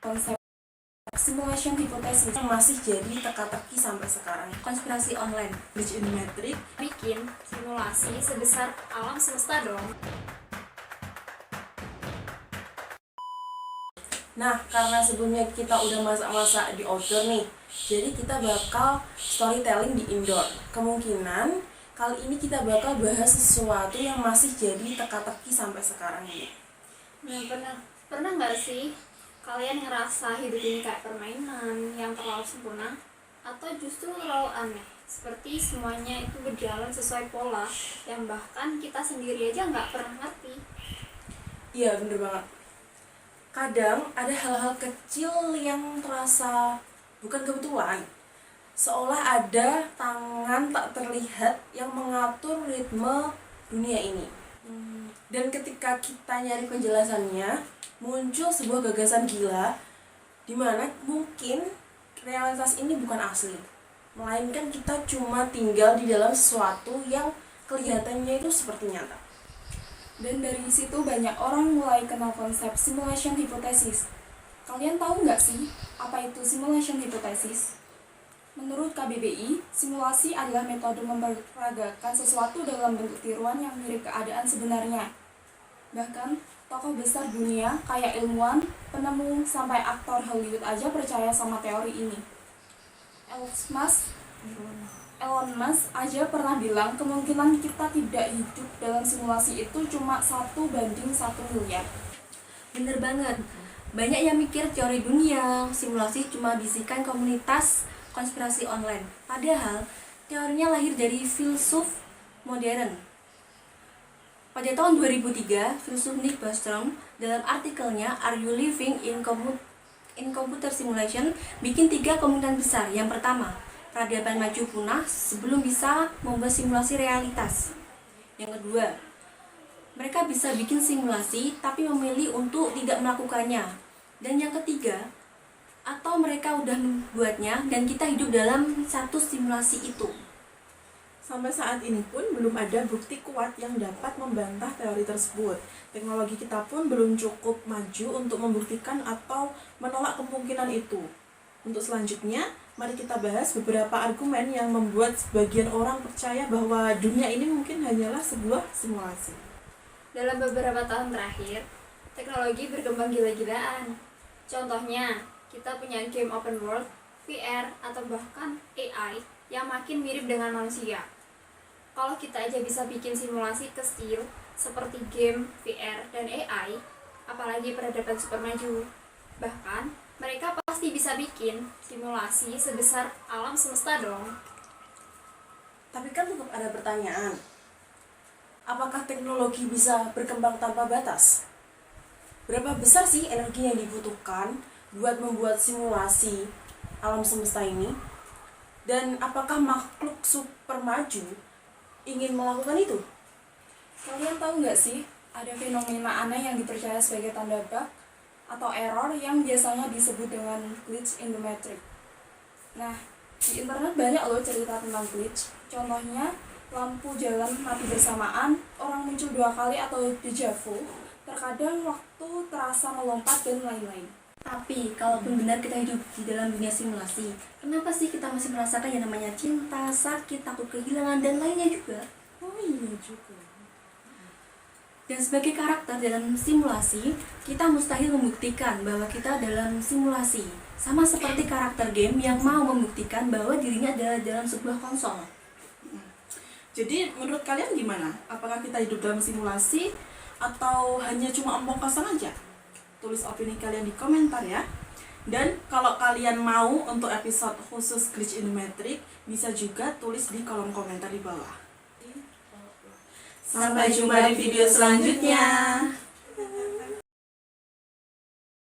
konsep simulation hipotesis yang masih jadi teka-teki sampai sekarang. Konspirasi online, glitch in metric, bikin simulasi sebesar alam semesta dong. Nah, karena sebelumnya kita udah masak-masak di outdoor nih, jadi kita bakal storytelling di indoor. Kemungkinan kali ini kita bakal bahas sesuatu yang masih jadi teka-teki sampai sekarang ini. Nah, pernah nggak sih kalian ngerasa hidup ini kayak permainan yang terlalu sempurna atau justru terlalu aneh, seperti semuanya itu berjalan sesuai pola yang bahkan kita sendiri aja nggak pernah ngerti? Iya, bener banget. Kadang ada hal-hal kecil yang terasa bukan kebetulan, seolah ada tangan tak terlihat yang mengatur ritme dunia ini. Dan ketika kita nyari penjelasannya, muncul sebuah gagasan gila di mana mungkin realitas ini bukan asli, melainkan kita cuma tinggal di dalam sesuatu yang kelihatannya itu seperti nyata. dan dari situ banyak orang mulai kenal konsep simulation hipotesis. Kalian tahu nggak sih apa itu simulation hipotesis? Menurut KBBI, simulasi adalah metode memperagakan sesuatu dalam bentuk tiruan yang mirip keadaan sebenarnya. Bahkan, tokoh besar dunia kayak ilmuwan, penemu, sampai aktor Hollywood aja percaya sama teori ini. Elon Musk aja pernah bilang kemungkinan kita tidak hidup dalam simulasi itu cuma 1/1 miliar. Bener banget. Banyak yang mikir teori dunia, simulasi cuma bisikan komunitas konspirasi online. Padahal, teorinya lahir dari filsuf modern. Pada tahun 2003, filsuf Nick Bostrom dalam artikelnya Are You Living in Computer Simulation bikin 3 kemungkinan besar. Yang pertama, peradaban maju punah sebelum bisa membuat simulasi realitas. Yang kedua, mereka bisa bikin simulasi tapi memilih untuk tidak melakukannya. Dan yang ketiga, atau mereka udah membuatnya dan kita hidup dalam satu simulasi itu. Sampai saat ini pun belum ada bukti kuat yang dapat membantah teori tersebut. Teknologi kita pun belum cukup maju untuk membuktikan atau menolak kemungkinan itu. Untuk selanjutnya, mari kita bahas beberapa argumen yang membuat sebagian orang percaya bahwa dunia ini mungkin hanyalah sebuah simulasi. Dalam beberapa tahun terakhir, teknologi berkembang gila-gilaan. Contohnya, kita punya game open world, VR, atau bahkan AI yang makin mirip dengan manusia. Kalau kita aja bisa bikin simulasi kecil seperti game, VR, dan AI, apalagi peradaban super maju. Bahkan, mereka pasti bisa bikin simulasi sebesar alam semesta dong. Tapi kan tetap ada pertanyaan. Apakah teknologi bisa berkembang tanpa batas? Berapa besar sih energi yang dibutuhkan buat membuat simulasi alam semesta ini? Dan apakah makhluk super maju ingin melakukan itu? Kalian tahu nggak sih, ada fenomena aneh yang dipercaya sebagai tanda bug atau error yang biasanya disebut dengan glitch in the matrix. Nah, di internet banyak loh cerita tentang glitch. Contohnya, lampu jalan mati bersamaan, orang muncul 2 kali atau deja vu, terkadang waktu terasa melompat, dan lain-lain. Tapi, kalaupun benar kita hidup di dalam dunia simulasi, kenapa sih kita masih merasakan yang namanya cinta, sakit, takut kehilangan, dan lainnya juga? Oh iya juga. Dan sebagai karakter dalam simulasi, kita mustahil membuktikan bahwa kita dalam simulasi. Sama seperti karakter game yang mau membuktikan bahwa dirinya adalah dalam sebuah konsol. Jadi menurut kalian gimana? Apakah kita hidup dalam simulasi atau hanya cuma omong kosong aja? Tulis opini kalian di komentar ya. Dan kalau kalian mau untuk episode khusus Glitch in the Matrix, bisa juga tulis di kolom komentar di bawah. Sampai jumpa di video selanjutnya.